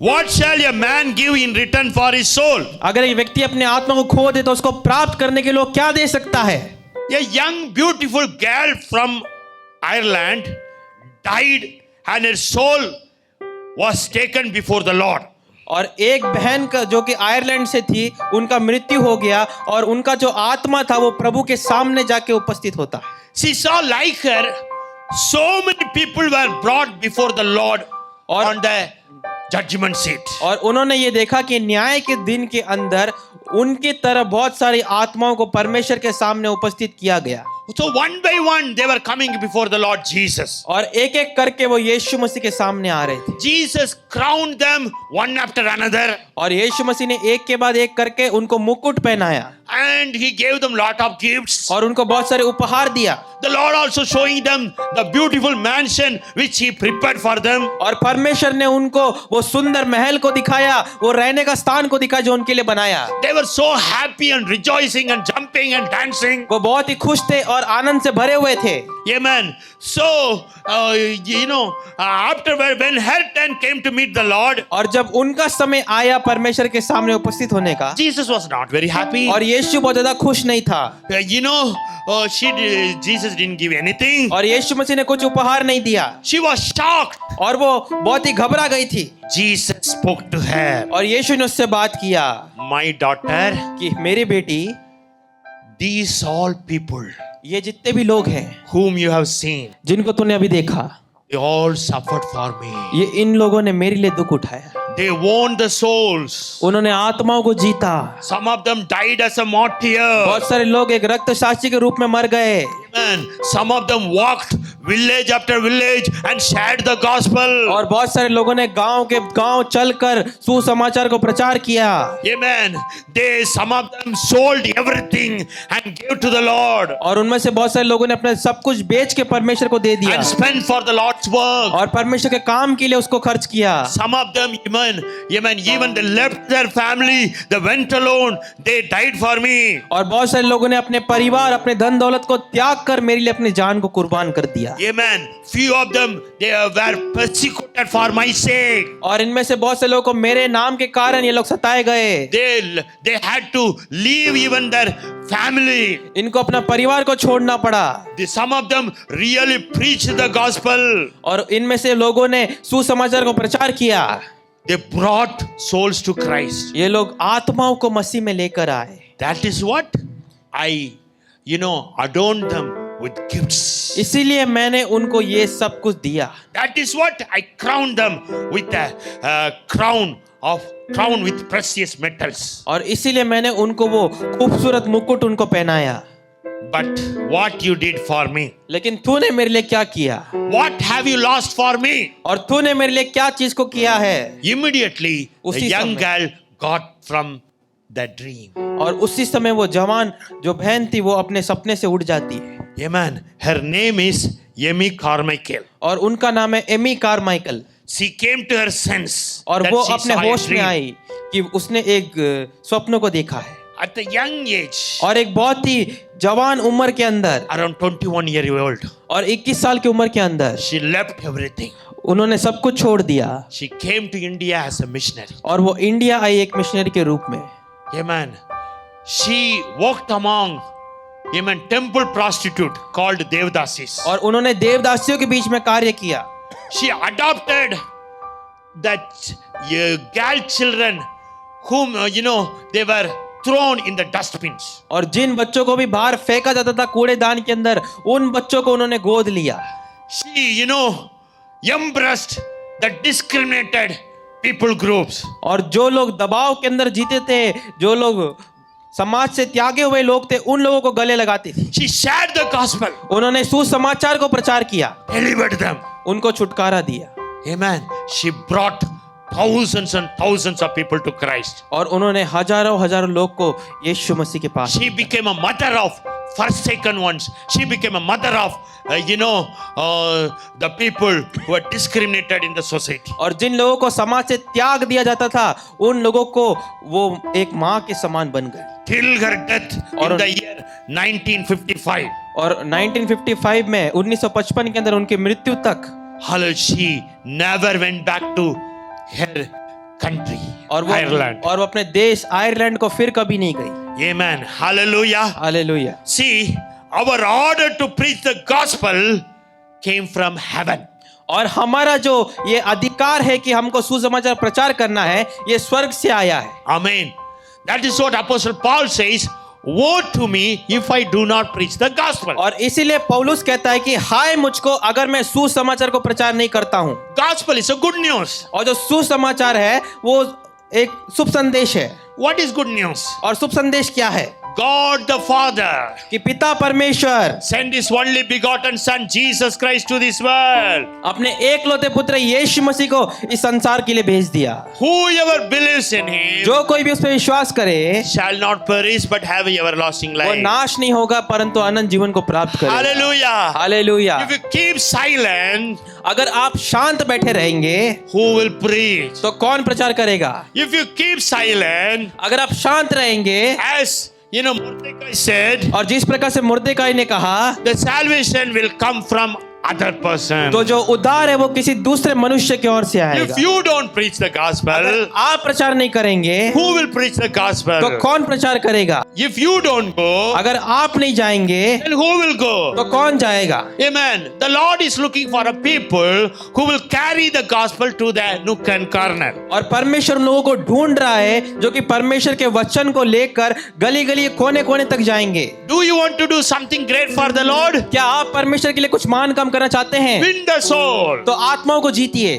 What shall a man give in return for his soul? अगर एक व्यक्ति अपने आत्मा को खो दे तो उसको प्राप्त करने के लिए वो क्या दे सकता है? A young beautiful girl from Ireland died and her soul was taken before the Lord. और एक बहन का जो कि आयरलैंड से थी, उनका मृत्यु हो गया और उनका जो आत्मा था वो प्रभु के सामने जाके उपस्थित होता। She saw like her, so many people were brought before the Lord on the judgment seat. और उन्होंने ये देखा कि न्याय के दिन के अंदर उनकी तरह बहुत सारी आत्माओं को परमेश्वर के सामने उपस्थित किया गया। So one by one they were coming before the Lord Jesus. और एक एक करके वो यीशु मसीह के सामने आ रहे थे। Jesus crowned them one after another. और यीशु मसीह ने एक के बाद एक करके उनको मुकुट पहनाया And he gave them lot of gifts. और उनको बहुत सारे उपहार दिया। The Lord also showing them the beautiful mansion which he prepared for them. और परमेश्वर ने उनको वो सुंदर महल को दिखाया, वो रहने का स्थान को दिखाया जो उनके लिए बनाया। They were so happy and rejoicing and jumping and dancing. वो बहुत ही खुश थे और आनंद से भरे हुए थे। Amen. So, after when her turn came to meet the Lord, और जब उनका समय आया परमेश्वर के सामने उपस्थित होने का, Jesus was not very happy. और यीशु बहुत ज्यादा खुश नहीं था। Jesus didn't give anything. और यीशु मसीह ने कुछ उपहार नहीं दिया She was shocked. और वो बहुत ही घबरा गई थी। Jesus spoke to her. और यीशु ने उससे बात किया My daughter, कि मेरी बेटी, these all people ये जितने भी लोग हैं whom you have seen, जिनको तूने अभी देखा, they all suffered for me. ये इन लोगों ने मेरे लिए दुख उठाया। They won the souls. उन्होंने आत्माओं को जीता। Some of them died as a martyr. बहुत सारे लोग एक रक्त साक्षी के रूप में मर गए। Amen. Some of them walked village after village and shared the gospel. और बहुत सारे लोगों ने गांव के गांव चलकर सुसमाचार को प्रचार किया। Amen. Some of them sold everything and gave to the Lord. और उनमें से बहुत सारे लोगों ने अपना सब कुछ बेच के परमेश्वर को दे दिया And spent for the Lord's work. और परमेश्वर के काम के लिए उसको खर्च किया। Some of them, even they left their family, they went alone, they died for me. और बहुत सारे लोगों ने अपने परिवार, अपने धन दौलत को त्याग कर मेरे लिए अपनी जान को कुर्बान कर दिया। Amen. Few of them, they were persecuted for my sake. और इनमें से बहुत से लोगों को मेरे नाम के कारण ये लोग सताए गए। They had to leave even their family. इनको अपना परिवार को छोड़ना पड़ा। Some of them really preached the gospel. और इनमें से लोगों ने सुसमाचार को प्रचार किया। They brought souls to Christ. ये लोग आत्माओं को मसीह में लेकर आए। That is what I, adorned them with gifts. इसीलिए मैंने उनको ये सब कुछ दिया। That is what I crowned them with a crown with precious metals. और इसीलिए मैंने उनको वो खूबसूरत मुकुट उनको पहनाया। But what you did for me? लेकिन तूने मेरे लिए क्या किया? What have you lost for me? और तूने मेरे लिए क्या चीज को किया है? Immediately, the उसी young समय। girl got from the dream. और उसी समय वो जवान जो बहन थी वो अपने सपने से उठ जाती है। Amen. Her name is Amy Carmichael. और उनका नाम है Amy Carmichael. She came to her sense. और that वो she अपने saw a होश में dream. आई कि उसने एक स्वप्न को देखा है। At the young age, और एक बहुत ही जवान उम्र के अंदर, around 21 years old, और 21 साल की उम्र के अंदर she left everything. उन्होंने सब कुछ छोड़ दिया। She came to India as a missionary. और वो इंडिया आई एक मिशनरी के रूप में। Amen. She walked among, temple prostitute called Devdasis. और उन्होंने देवदासियों के बीच में कार्य किया। She adopted that girl children whom, they were thrown in the dustbins. और जिन बच्चों को भी बाहर फेंका जाता था कूड़ेदान के अंदर, उन बच्चों को उन्होंने गोद लिया। She, embraced the discriminated people groups. और जो लोग दबाव के अंदर जीते थे, जो लोग समाज से त्यागे हुए लोग थे, उन लोगों को गले लगाती थी। She shared the gospel. उन्होंने सुसमाचार को प्रचार किया, Delivered them. उनको छुटकारा दिया। Amen. She brought thousands and thousands of people to Christ. और उन्होंने हजारों लोग को यीशु मसीह के पास। She became a mother of forsaken ones. She became a mother of, the people who were discriminated in the society. और जिन लोगों को समाज से त्याग दिया जाता था, उन लोगों को वो एक माँ के समान बन गई। Till her death in the year 1955. और 1955 में 1955 के अंदर उनकी मृत्यु तक Hallelujah. She never went back to her country, और Ireland. वो अपने देश आयरलैंड को फिर कभी नहीं गई। Amen. Hallelujah. Hallelujah. See, our order to preach the gospel came from heaven. और हमारा जो ये अधिकार है कि हमको सुसमाचार प्रचार करना है, ये स्वर्ग से आया है। Amen. That is what Apostle Paul says. Woe to me if I do not preach the gospel. और इसीलिए पौलुस कहता है कि हाय मुझको अगर मैं सुसमाचार को प्रचार नहीं करता हूँ। Gospel is a good news. और जो सुसमाचार है वो एक शुभ संदेश है। What is good news? और शुभ संदेश क्या है? God the Father कि पिता परमेश्वर sent his only begotten Son Jesus Christ to this world. अपने एकलौते पुत्र यीशु मसीह को इस संसार के लिए भेज दिया। Whoever believes in him जो कोई भी उस पर विश्वास करे shall not perish but have everlasting वो life. नाश नहीं होगा परंतु अनंत जीवन को प्राप्त करेगा। Hallelujah. Hallelujah. If you keep silent, अगर आप शांत बैठे रहेंगे who will preach? तो कौन प्रचार करेगा? If you keep silent, अगर आप शांत रहेंगे, as you know, Mordecai said, और जिस प्रकार से मुर्देकाई ने कहा, the salvation will come from other person. तो जो उद्धार है वो किसी दूसरे मनुष्य की ओर से आएगा। If you don't preach the gospel, अगर आप प्रचार नहीं करेंगे who will preach the gospel? तो कौन प्रचार करेगा? If you don't go, अगर आप नहीं जाएंगे then who will go? तो कौन जाएगा? Amen. The Lord is looking for a people who will carry the gospel to the nook and corner. और परमेश्वर उन लोगों को ढूंढ रहा है जो कि परमेश्वर के वचन को लेकर गली गली कोने कोने तक जाएंगे। Do you want to do something great for the Lord? क्या आप परमेश्वर के लिए कुछ महान काम करना चाहते हैं? Win the soul. तो आत्माओं को जीतिए।